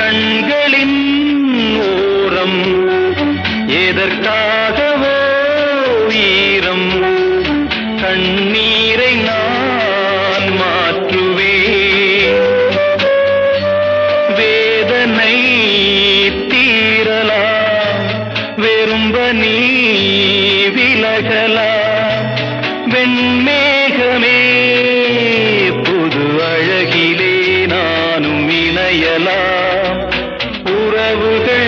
கண்களின் ஓரம் எதற்காகவோ ஈரம் கண்ணீரை நான் மாற்றுவேன் வேதனை தீரலாம் வெறும்ப நீ விலகலாம் வெண்மேகமே புது அழகிலே நானும் இணையலாம் உறவுகள்